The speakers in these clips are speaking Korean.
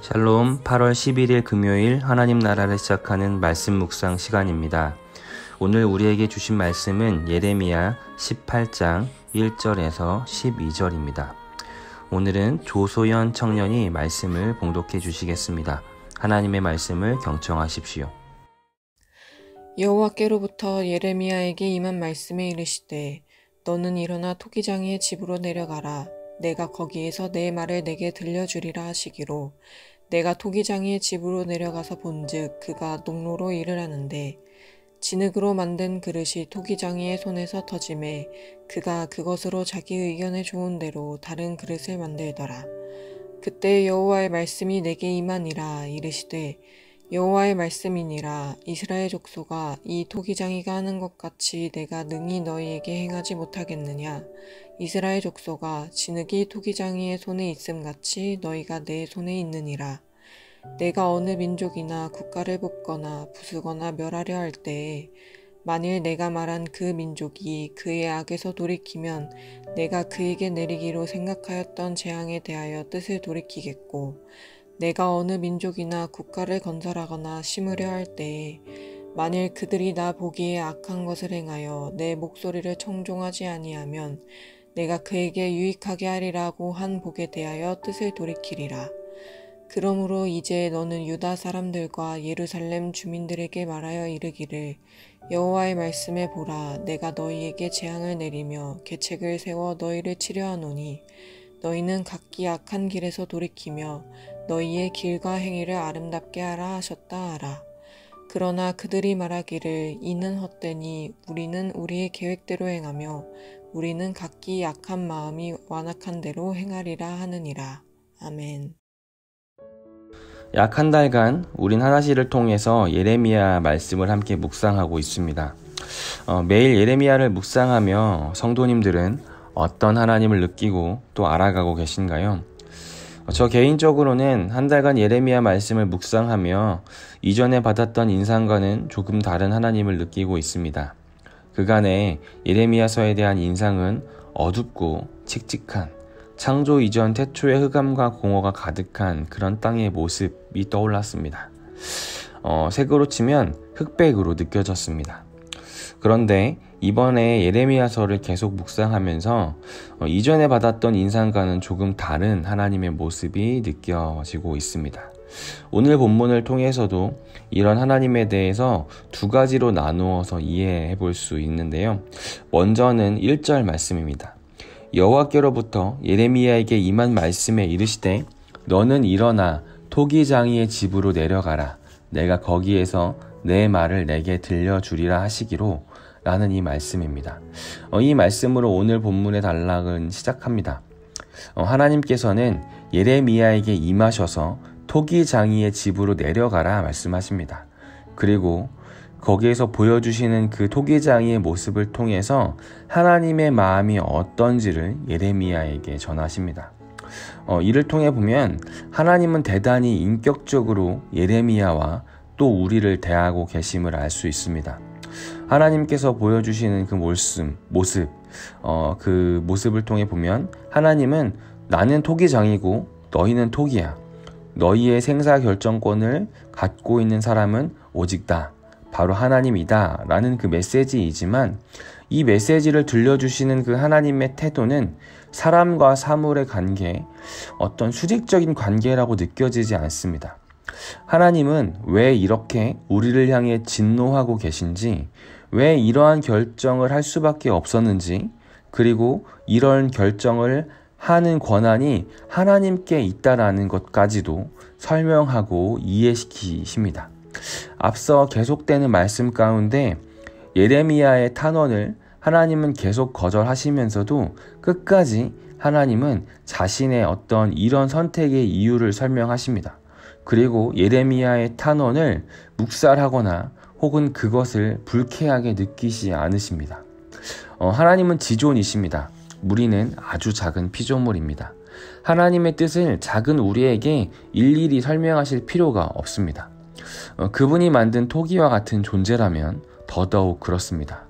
샬롬, 8월 11일 금요일 하나님 나라를 시작하는 말씀 묵상 시간입니다. 오늘 우리에게 주신 말씀은 예레미야 18장 1절에서 12절입니다. 오늘은 조소연 청년이 말씀을 봉독해 주시겠습니다. 하나님의 말씀을 경청하십시오. 여호와께로부터 예레미야에게 임한 말씀에 이르시되 너는 일어나 토기장이의 집으로 내려가라. 내가 거기에서 내 말을 내게 들려주리라 하시기로 내가 토기장이의 집으로 내려가서 본즉 그가 농로로 일을 하는데 진흙으로 만든 그릇이 토기장이의 손에서 터짐에 그가 그것으로 자기 의견에 좋은 대로 다른 그릇을 만들더라. 그때 여호와의 말씀이 내게 임하니라. 이르시되 여호와의 말씀이니라. 이스라엘 족속아, 이 토기장이가 하는 것 같이 내가 능히 너희에게 행하지 못하겠느냐. 이스라엘 족속아, 진흙이 토기장이의 손에 있음 같이 너희가 내 손에 있느니라. 내가 어느 민족이나 국가를 뽑거나 부수거나 멸하려 할 때에 만일 내가 말한 그 민족이 그의 악에서 돌이키면 내가 그에게 내리기로 생각하였던 재앙에 대하여 뜻을 돌이키겠고, 내가 어느 민족이나 국가를 건설하거나 심으려 할 때에 만일 그들이 나 보기에 악한 것을 행하여 내 목소리를 청종하지 아니하면 내가 그에게 유익하게 하리라고 한 복에 대하여 뜻을 돌이키리라. 그러므로 이제 너는 유다 사람들과 예루살렘 주민들에게 말하여 이르기를 여호와의 말씀에 보라. 내가 너희에게 재앙을 내리며 계책을 세워 너희를 치려하노니 너희는 각기 악한 길에서 돌이키며 너희의 길과 행위를 아름답게 하라 하셨다 하라. 그러나 그들이 말하기를 이는 헛되니 우리는 우리의 계획대로 행하며 우리는 각기 약한 마음이 완악한 대로 행하리라 하느니라. 아멘. 약 한 달간 우린 하나씩을 통해서 예레미야 말씀을 함께 묵상하고 있습니다. 매일 예레미야를 묵상하며 성도님들은 어떤 하나님을 느끼고 또 알아가고 계신가요? 저 개인적으로는 한 달간 예레미야 말씀을 묵상하며 이전에 받았던 인상과는 조금 다른 하나님을 느끼고 있습니다. 그간의 예레미야서에 대한 인상은 어둡고 칙칙한 창조 이전 태초의 흑암과 공허가 가득한 그런 땅의 모습이 떠올랐습니다. 색으로 치면 흑백으로 느껴졌습니다. 그런데 이번에 예레미야서를 계속 묵상하면서 이전에 받았던 인상과는 조금 다른 하나님의 모습이 느껴지고 있습니다. 오늘 본문을 통해서도 이런 하나님에 대해서 두 가지로 나누어서 이해해 볼 수 있는데요. 먼저는 1절 말씀입니다. 여호와께로부터 예레미야에게 임한 말씀에 이르시되 너는 일어나 토기장이의 집으로 내려가라. 내가 거기에서 내 말을 내게 들려주리라 하시기로 라는 이 말씀입니다. 이 말씀으로 오늘 본문의 단락은 시작합니다. 하나님께서는 예레미야에게 임하셔서 토기장이의 집으로 내려가라 말씀하십니다. 그리고 거기에서 보여주시는 그 토기장이의 모습을 통해서 하나님의 마음이 어떤지를 예레미야에게 전하십니다. 이를 통해 보면 하나님은 대단히 인격적으로 예레미야와 또 우리를 대하고 계심을 알 수 있습니다. 하나님께서 보여주시는 그 그 모습을 통해 보면 하나님은 나는 토기장이고 너희는 토기야. 너희의 생사 결정권을 갖고 있는 사람은 오직 나, 바로 하나님이다 라는 그 메시지이지만 이 메시지를 들려주시는 그 하나님의 태도는 사람과 사물의 관계, 어떤 수직적인 관계라고 느껴지지 않습니다. 하나님은 왜 이렇게 우리를 향해 진노하고 계신지, 왜 이러한 결정을 할 수밖에 없었는지, 그리고 이런 결정을 하는 권한이 하나님께 있다라는 것까지도 설명하고 이해시키십니다. 앞서 계속되는 말씀 가운데 예레미야의 탄원을 하나님은 계속 거절하시면서도 끝까지 하나님은 자신의 어떤 이런 선택의 이유를 설명하십니다. 그리고 예레미야의 탄원을 묵살하거나 혹은 그것을 불쾌하게 느끼지 않으십니다. 하나님은 지존이십니다. 우리는 아주 작은 피조물입니다. 하나님의 뜻을 작은 우리에게 일일이 설명하실 필요가 없습니다. 그분이 만든 토기와 같은 존재라면 더더욱 그렇습니다.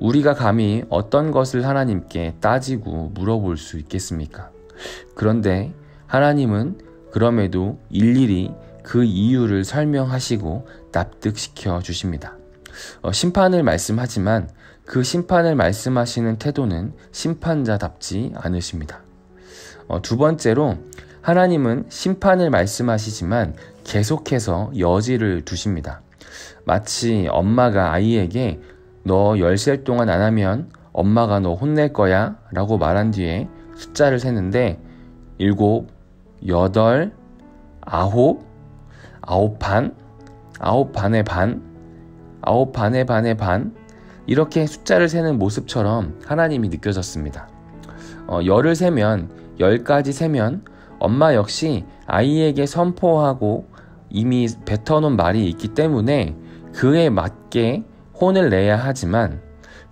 우리가 감히 어떤 것을 하나님께 따지고 물어볼 수 있겠습니까? 그런데 하나님은 그럼에도 일일이 그 이유를 설명하시고 납득시켜 주십니다. 심판을 말씀하지만 그 심판을 말씀하시는 태도는 심판자답지 않으십니다. 두 번째로 하나님은 심판을 말씀하시지만 계속해서 여지를 두십니다. 마치 엄마가 아이에게 너 10살 동안 안 하면 엄마가 너 혼낼 거야 라고 말한 뒤에 숫자를 세는데 7, 8, 9, 9반, 9반의 반, 9반의 반의 반 이렇게 숫자를 세는 모습처럼 하나님이 느껴졌습니다. 10을 세면 10까지 세면 엄마 역시 아이에게 선포하고 이미 뱉어놓은 말이 있기 때문에 그에 맞게 혼을 내야 하지만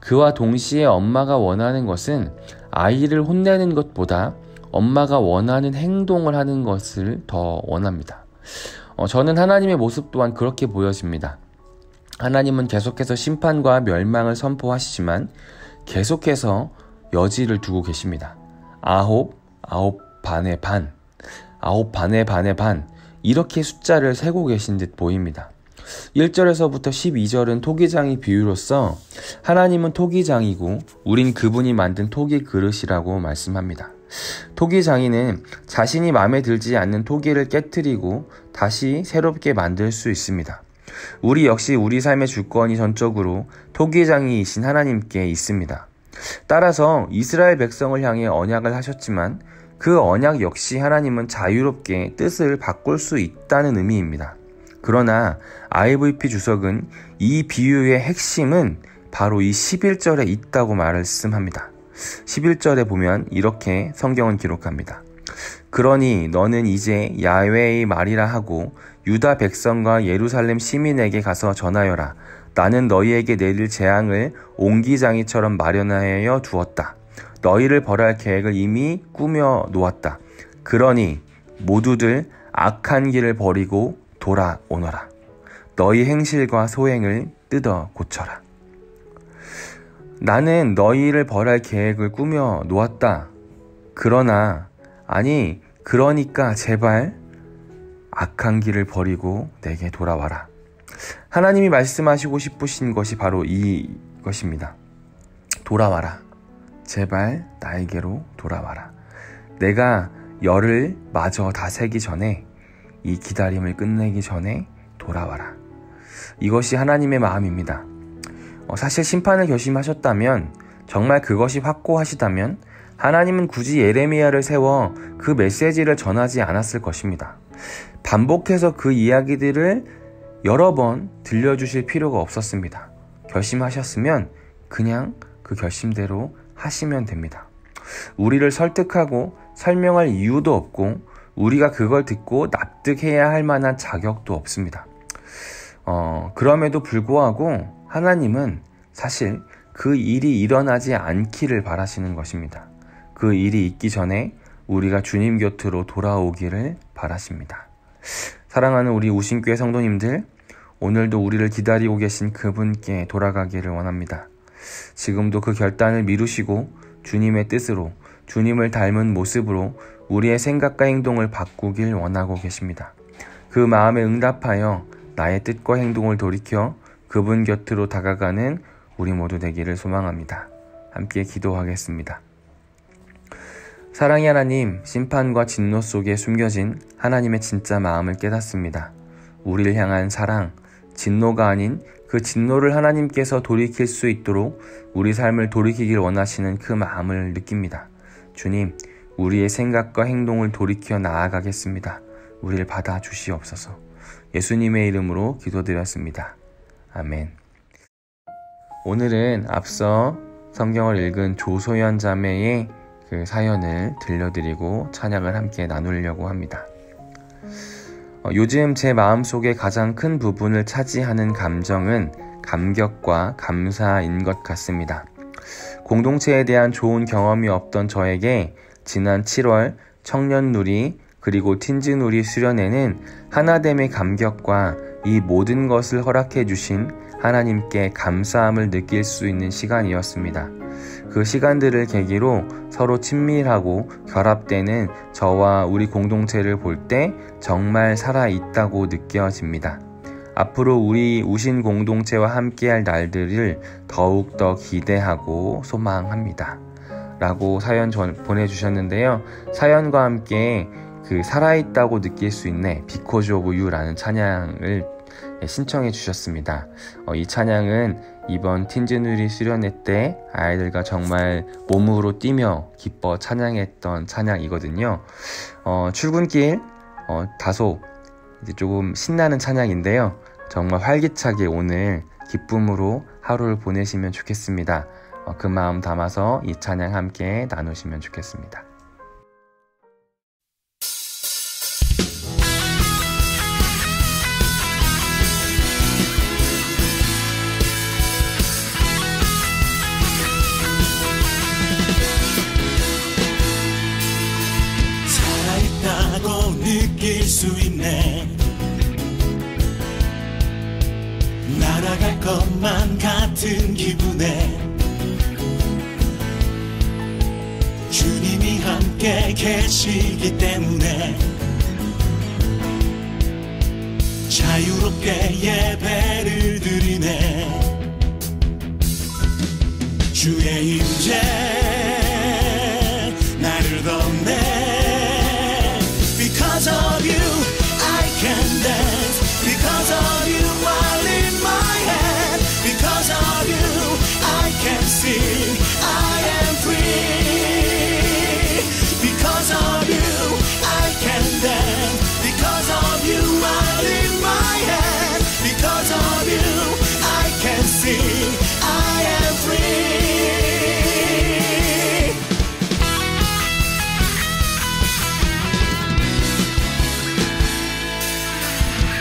그와 동시에 엄마가 원하는 것은 아이를 혼내는 것보다 엄마가 원하는 행동을 하는 것을 더 원합니다. 저는 하나님의 모습 또한 그렇게 보여집니다. 하나님은 계속해서 심판과 멸망을 선포하시지만 계속해서 여지를 두고 계십니다. 9, 9반의 반, 9반의 반의 반 이렇게 숫자를 세고 계신 듯 보입니다. 1절에서부터 12절은 토기장이 비유로서 하나님은 토기장이고 우린 그분이 만든 토기 그릇이라고 말씀합니다. 토기장이는 자신이 마음에 들지 않는 토기를 깨트리고 다시 새롭게 만들 수 있습니다. 우리 역시 우리 삶의 주권이 전적으로 토기장이이신 하나님께 있습니다. 따라서 이스라엘 백성을 향해 언약을 하셨지만 그 언약 역시 하나님은 자유롭게 뜻을 바꿀 수 있다는 의미입니다. 그러나 IVP 주석은 이 비유의 핵심은 바로 이 11절에 있다고 말씀합니다. 11절에 보면 이렇게 성경은 기록합니다. 그러니 너는 이제 야훼의 말이라 하고 유다 백성과 예루살렘 시민에게 가서 전하여라. 나는 너희에게 내릴 재앙을 옹기장이처럼 마련하여 두었다. 너희를 벌할 계획을 이미 꾸며 놓았다. 그러니 모두들 악한 길을 버리고 돌아오너라. 너희 행실과 소행을 뜯어 고쳐라. 나는 너희를 벌할 계획을 꾸며 놓았다. 그러니까 제발 악한 길을 버리고 내게 돌아와라. 하나님이 말씀하시고 싶으신 것이 바로 이것입니다. 돌아와라. 제발 나에게로 돌아와라. 내가 열을 마저 다 세기 전에, 이 기다림을 끝내기 전에 돌아와라. 이것이 하나님의 마음입니다. 사실 심판을 결심하셨다면, 정말 그것이 확고하시다면 하나님은 굳이 예레미야를 세워 그 메시지를 전하지 않았을 것입니다. 반복해서 그 이야기들을 여러 번 들려주실 필요가 없었습니다. 결심하셨으면 그냥 그 결심대로 하시면 됩니다. 우리를 설득하고 설명할 이유도 없고 우리가 그걸 듣고 납득해야 할 만한 자격도 없습니다. 그럼에도 불구하고 하나님은 사실 그 일이 일어나지 않기를 바라시는 것입니다. 그 일이 있기 전에 우리가 주님 곁으로 돌아오기를 바라십니다. 사랑하는 우리 우신교회 성도님들, 오늘도 우리를 기다리고 계신 그분께 돌아가기를 원합니다. 지금도 그 결단을 미루시고 주님의 뜻으로, 주님을 닮은 모습으로 우리의 생각과 행동을 바꾸길 원하고 계십니다. 그 마음에 응답하여 나의 뜻과 행동을 돌이켜 그분 곁으로 다가가는 우리 모두 되기를 소망합니다. 함께 기도하겠습니다. 사랑의 하나님, 심판과 진노 속에 숨겨진 하나님의 진짜 마음을 깨닫습니다. 우리를 향한 사랑, 진노가 아닌 그 진노를 하나님께서 돌이킬 수 있도록 우리 삶을 돌이키길 원하시는 그 마음을 느낍니다. 주님, 우리의 생각과 행동을 돌이켜 나아가겠습니다. 우리를 받아주시옵소서. 예수님의 이름으로 기도드렸습니다. 아멘. 오늘은 앞서 성경을 읽은 조소연 자매의 그 사연을 들려드리고 찬양을 함께 나누려고 합니다. 요즘 제 마음속에 가장 큰 부분을 차지하는 감정은 감격과 감사인 것 같습니다. 공동체에 대한 좋은 경험이 없던 저에게 지난 7월 청년누리 그리고 틴즈누리 수련회는 하나됨의 감격과 이 모든 것을 허락해 주신 하나님께 감사함을 느낄 수 있는 시간이었습니다. 그 시간들을 계기로 서로 친밀하고 결합되는 저와 우리 공동체를 볼 때 정말 살아있다고 느껴집니다. 앞으로 우리 우신 공동체와 함께할 날들을 더욱더 기대하고 소망합니다. 라고 사연 보내주셨는데요. 사연과 함께 그 살아있다고 느낄 수 있네 Because of You라는 찬양을 신청해 주셨습니다. 이 찬양은 이번 틴즈누리 수련회 때 아이들과 정말 몸으로 뛰며 기뻐 찬양했던 찬양이거든요. 출근길 다소 이제 조금 신나는 찬양인데요. 정말 활기차게 오늘 기쁨으로 하루를 보내시면 좋겠습니다. 그 마음 담아서 이 찬양 함께 나누시면 좋겠습니다. 살아있다고 느낄 수 있네. 날아갈 것만 같은 기분에 주님이 함께 계시기 때문에 자유롭게 예배를 드리네. 주의 임재 나를 덮네. Because of you I can dance. Because of you I lift my hand. Because of you I can sing. I am free. Because of you I can dance. Because of you I lift my hand. Because of you I can sing. I am free.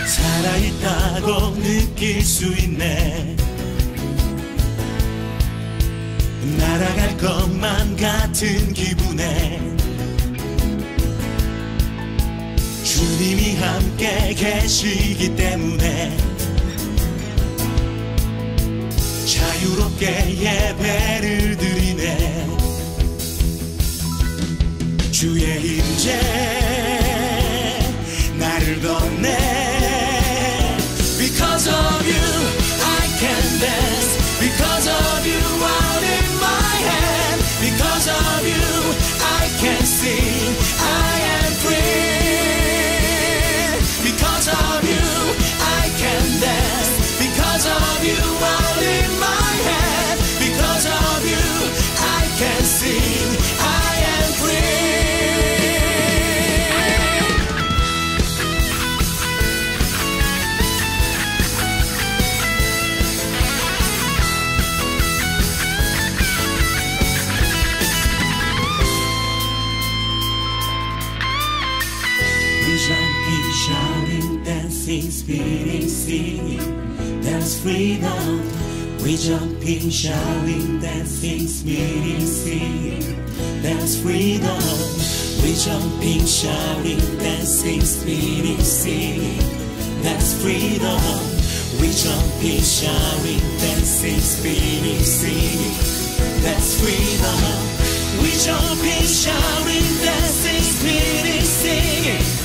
살아있다고 느낄 수 있네. 날아갈 것만 같은 기분에 주님이 함께 계시기 때문에 자유롭게 예배를 드리네. 주의 임재 나를 덮네. Because of you I can dance. Because of you I lift my hand. Because of you I can sing. I am free. Because of you I can dance. Because of you I lift my hand. Because of you I can sing. I am free. Jumping, shouting, dancing, spinning, singing, that's freedom. We jumping, shouting, dancing, spinning, singing, that's freedom. We jumping, shouting, dancing, spinning, singing, that's freedom. We jumping, shouting, dancing, spinning, singing, that's freedom. We jumping, shouting, dancing, spinning, singing.